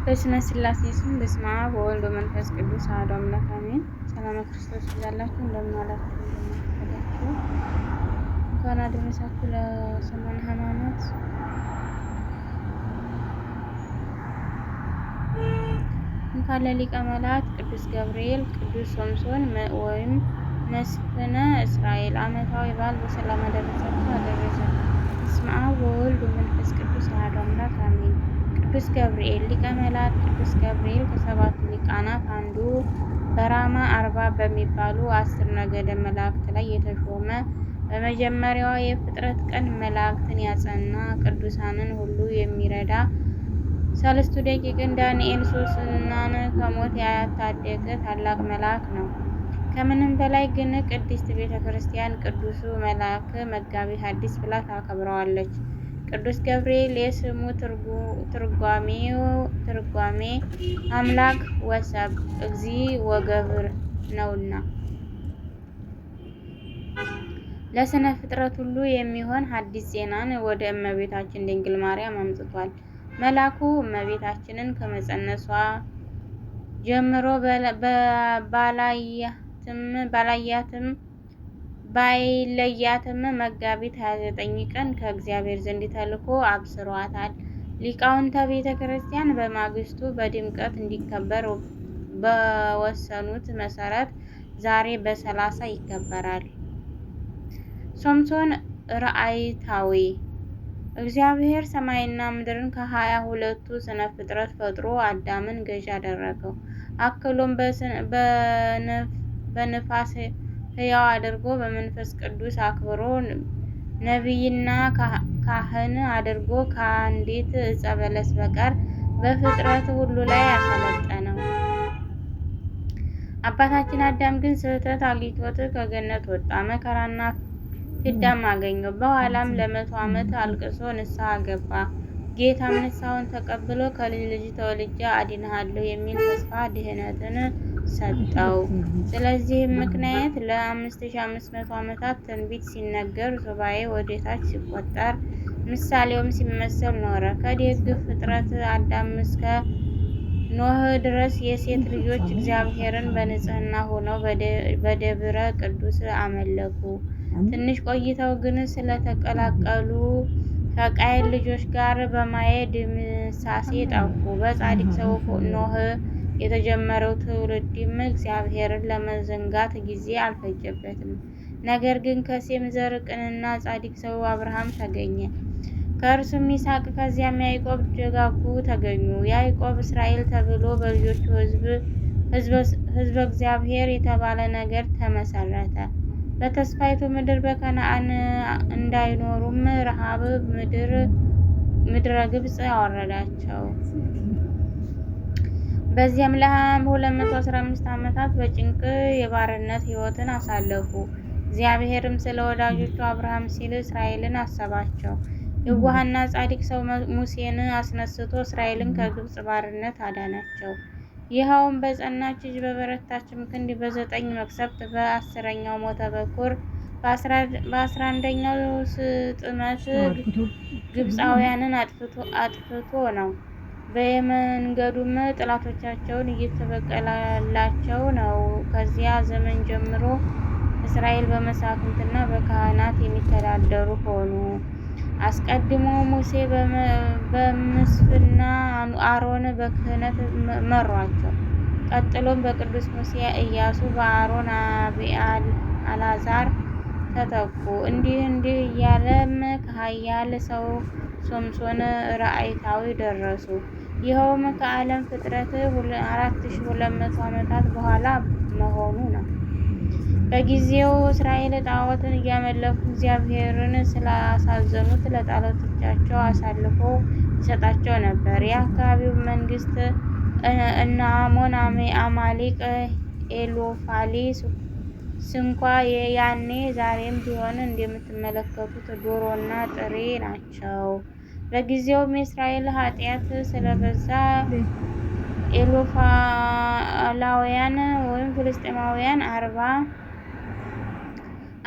በስመ ሥላሴ ስም በስመ አብ ወወልድ ወመንፈስ ቅዱስ አሐዱ አምላክ አሜን። ሰላም ክርስቶስ ይብዛላችሁ። እንደምን ዋላችሁ? እንደምን አረፈዳችሁ? እንኳን አደረሳችሁ ለሰሙነ ሕማማት። እንኳን ለሊቀ መላእክት ቅዱስ ገብርኤል፣ ቅዱስ ሶምሶን ወይም መስፍነ እስራኤል ዓመታዊ በዓል በሰላም አደረሳችሁ አደረሰን። በስመ አብ ወወልድ ወመንፈስ ቅዱስ አሐዱ አምላክ አሜን። ቅዱስ ገብርኤል ሊቀ መላእክት ቅዱስ ገብርኤል ከሰባቱ ሊቃናት አንዱ በራማ 40 በሚባሉ 10 ነገደ መላእክት ላይ የተሾመ በመጀመሪያዋ የፍጥረት ቀን መላእክትን ያጸና ቅዱሳንን ሁሉ የሚረዳ ሰለስቱ ደቂቅን ዳንኤል ሶስናን ከሞት ያታደገ ታላቅ መልአክ ነው። ከምንም በላይ ግን ቅድስት ቤተ ክርስቲያን ቅዱሱ መልአክ መጋቢ ሐዲስ ብላ ታከብረዋለች። ቅዱስ ገብርኤል የስሙ ትርጓሜ አምላክ ወሰብ እግዚ ወገብር ነውና ለስነ ፍጥረት ሁሉ የሚሆን ሐዲስ ዜናን ወደ እመቤታችን ድንግል ማርያም አምጥቷል። መልአኩ እመቤታችንን ከመጸነሷ ጀምሮ ባይለያትም መጋቢት 29 ቀን ከእግዚአብሔር ዘንድ ተልኮ አብስሯታል። ሊቃውንተ ቤተ ክርስቲያን በማግስቱ በድምቀት እንዲከበር በወሰኑት መሰረት ዛሬ በ30 ይከበራል። ሶምሶን ራእይታዊ እግዚአብሔር ሰማይና ምድርን ከ22ቱ ስነ ፍጥረት ፈጥሮ አዳምን ገዥ አደረገው። አክሎም በንፋስ ሕያው አድርጎ በመንፈስ ቅዱስ አክብሮ ነቢይና ካህን አድርጎ ከአንዲት ዕፀ በለስ በቀር በፍጥረት ሁሉ ላይ አሰለጠነው። አባታችን አዳም ግን ስህተት አግኝቶት ከገነት ወጣ፣ መከራና ፍዳም አገኘው። በኋላም ለ100 ዓመት አልቅሶ ንስሐ ገባ። ጌታም ንስሐውን ተቀብሎ ከልጅ ልጅ ተወልጄ አድንሃለሁ የሚል ተስፋ ድህነትን ሰጠው። ስለዚህም ምክንያት ለ5500 ዓመታት ትንቢት ሲነገር፣ ሱባኤ ወደታች ሲቆጠር፣ ምሳሌውም ሲመሰል ኖረ። ከደግ ፍጥረት አዳም እስከ ኖህ ድረስ የሴት ልጆች እግዚአብሔርን በንጽሕና ሆነው በደብረ ቅዱስ አመለኩ። ትንሽ ቆይተው ግን ስለተቀላቀሉ ከቃየል ልጆች ጋር በማየ ድምሳሴ ጠፉ። በጻድቅ ሰው ኖህ የተጀመረው ትውልድም እግዚአብሔርን ለመዘንጋት ጊዜ አልፈጀበትም። ነገር ግን ከሴም ዘር ቅንና ጻድቅ ሰው አብርሃም ተገኘ። ከእርሱም ይስሐቅ ከዚያም ያዕቆብ ደጋጉ ተገኙ። ያዕቆብ እስራኤል ተብሎ በልጆቹ ሕዝበ እግዚአብሔር የተባለ ነገር ተመሰረተ። በተስፋይቱ ምድር በከነዓን እንዳይኖሩም ረሃብ ምድረ ግብፅ አወረዳቸው። በዚያም ለ215 ዓመታት በጭንቅ የባርነት ሕይወትን አሳለፉ። እግዚአብሔርም ስለ ወዳጆቹ አብርሃም ሲል እስራኤልን አሰባቸው። የዋህና ጻድቅ ሰው ሙሴን አስነስቶ እስራኤልን ከግብፅ ባርነት አዳናቸው። ይኸውም በጸናች እጅ በበረታችም ክንድ በ9 መቅሰፍት፣ በ10ኛው ሞተ በኩር፣ በ11ኛው ስጥመት ግብፃውያንን አጥፍቶ ነው። በየመንገዱም ጠላቶቻቸውን እየተበቀላላቸው ነው። ከዚያ ዘመን ጀምሮ እስራኤል በመሳፍንትና በካህናት የሚተዳደሩ ሆኑ። አስቀድሞ ሙሴ በምስፍና አሮን በክህነት መሯቸው። ቀጥሎም በቅዱስ ሙሴ ኢያሱ፣ በአሮን አልዓዛር ተተኩ። እንዲህ እያለም ከኃያል ሰው ሶምሶን ራእይታዊ ደረሱ። ይኸውም ከዓለም ፍጥረት 4200 ዓመታት በኋላ መሆኑ ነው። በጊዜው እስራኤል ጣዖትን እያመለኩ እግዚአብሔርን ስላሳዘኑት ለጠላቶቻቸው አሳልፎ ይሰጣቸው ነበር። የአካባቢው መንግስት እነ አሞን፣ አማሌቅ፣ ኤሎፋሊ ስንኳ ያኔ ዛሬም ቢሆን እንደምትመለከቱት ዶሮና ጥሬ ናቸው። በጊዜውም የእስራኤል ኃጢአት ስለበዛ ኤሎፋላውያን ወይም ፍልስጤማውያን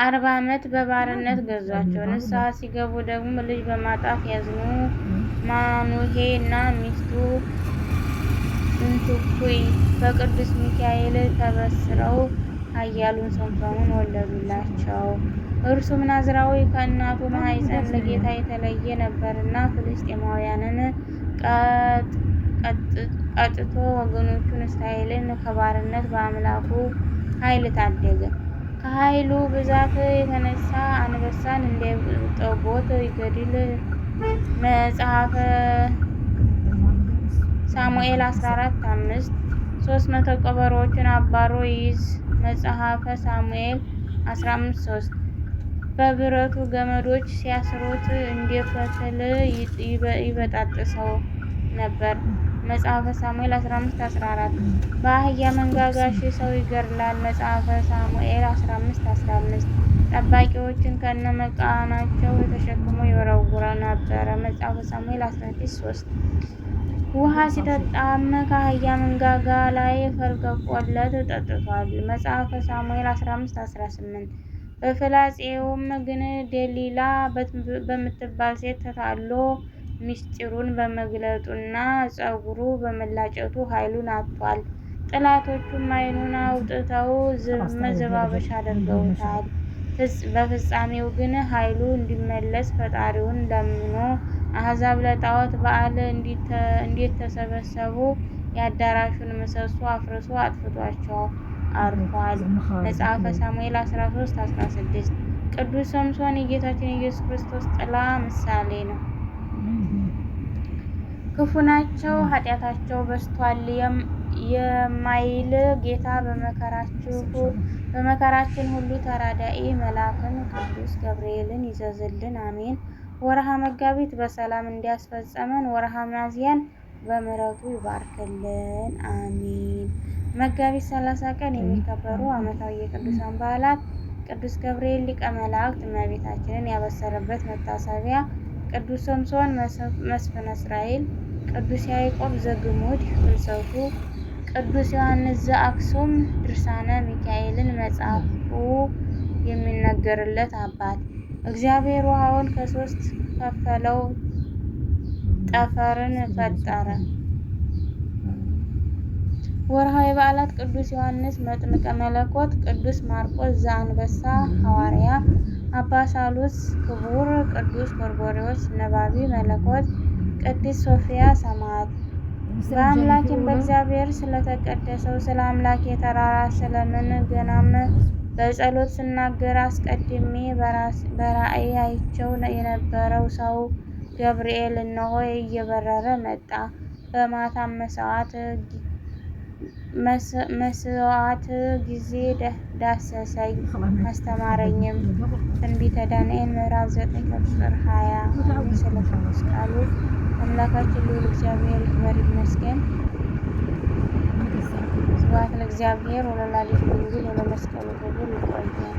40 ዓመት በባርነት ገዟቸው። ንስሐ ሲገቡ ደግሞ ልጅ በማጣት ያዝኑ። ማኑሄ እና ሚስቱ እንትኩይ በቅዱስ ሚካኤል ተበስረው ኃያሉን ሶምሶንን ወለዱላቸው። እርሱም ናዝራዊ ከእናቱ ማኅፀን ለጌታ የተለየ ነበርና ፍልስጤማውያንን ቀጥቶ ወገኖቹን እስራኤልን ከባርነት በአምላኩ ኃይል ታደገ። ከኃይሉ ብዛት የተነሳ አንበሳን እንደ ጠቦት ይገድል። መጽሐፈ ሳሙኤል 14:5 300 ቀበሮዎችን አባሮ ይይዝ። መጽሐፈ ሳሙኤል 15:3 በብረቱ ገመዶች ሲያስሩት እንደ ፈትል ይበጣጥሰው ነበር። መጽሐፈ ሳሙኤል 15:14 በአህያ መንጋጋ ሺህ ሰው ይገድላል። መጽሐፈ ሳሙኤል 15:15 ጠባቂዎችን ከነመቃናቸው ተሸክሞ ይወረውር ነበር። መጽሐፈ ሳሙኤል 16:3 ውሃ ሲጠጣም ከአህያ መንጋጋ ላይ ፈልቅቆለት ጠጥቷል። መጽሐፈ ሳሙኤል 15:18 በፍላጼውም ግን ደሊላ በምትባል ሴት ተታሎ ምስጢሩን በመግለጡና ፀጉሩ በመላጨቱ ኃይሉን አጥቷል። ጠላቶቹም ዓይኑን አውጥተው መዘባበቻ አድርገውታል። በፍጻሜው ግን ኃይሉ እንዲመለስ ፈጣሪውን ለምኖ አሕዛብ ለጣዖት በዓል እንዲተሰበሰቡ የአዳራሹን ምሰሶ አፍርሶ አጥፍቷቸው አርፏል። መጽሐፈ ሳሙኤል 13:16 ቅዱስ ሶምሶን የጌታችን የኢየሱስ ክርስቶስ ጥላ ምሳሌ ነው። ክፉ ናቸው፣ ኃጢአታቸው በዝቷል የማይል ጌታ በመከራችን ሁሉ ተራዳኢ መልአክን ቅዱስ ገብርኤልን ይዘዝልን። አሜን። ወርሃ መጋቢት በሰላም እንዲያስፈጸመን ወርሃ ሚያዝያን በምሕረቱ ይባርክልን። አሜን። መጋቢት 30 ቀን የሚከበሩ ዓመታዊ የቅዱሳን በዓላት ቅዱስ ገብርኤል ሊቀ መላእክት እመቤታችንን ያበሰረበት መታሰቢያ፣ ቅዱስ ሶምሶን መስፍነ እስራኤል፣ ቅዱስ ያዕቆብ ዘግሙድ ፍልሰቱ፣ ቅዱስ ዮሐንስ ዘአክሱም ድርሳነ ሚካኤልን መጽሐፉ የሚነገርለት አባት። እግዚአብሔር ውሃውን ከሶስት ከፈለው፣ ጠፈርን ፈጠረ። ወርሃዊ በዓላት ቅዱስ ዮሐንስ መጥምቀ መለኮት፣ ቅዱስ ማርቆስ ዘአንበሳ ሐዋርያ፣ አባ ሳሉስ ክቡር፣ ቅዱስ ጎርጎርዮስ ነባቢ መለኮት፣ ቅድስት ሶፊያ ሰማዕት። በአምላኬም በእግዚአብሔር ስለተቀደሰው ስለ አምላኬ ተራራ ስለምን ገናም በጸሎት ስናገር አስቀድሜ በራእይ አይቼው የነበረው ሰው ገብርኤል እነሆ እየበረረ መጣ። በማታም መስዋዕት ጊዜ ዳሰሰኝ አስተማረኝም። ትንቢተ ዳንኤል ምዕራፍ 9 ቁጥር 20። ስለ ቅዱስ ቃሉ አምላካችን ልዑል እግዚአብሔር ይክበር ይመስገን። ስብሐት ለእግዚአብሔር ወለወላዲቱ ድንግል ወለመስቀሉ ክቡር። ይቆየን።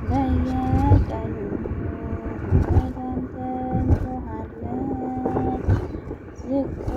በየቀኑ ወደ አንተ እንጮኻለን። ዝቅ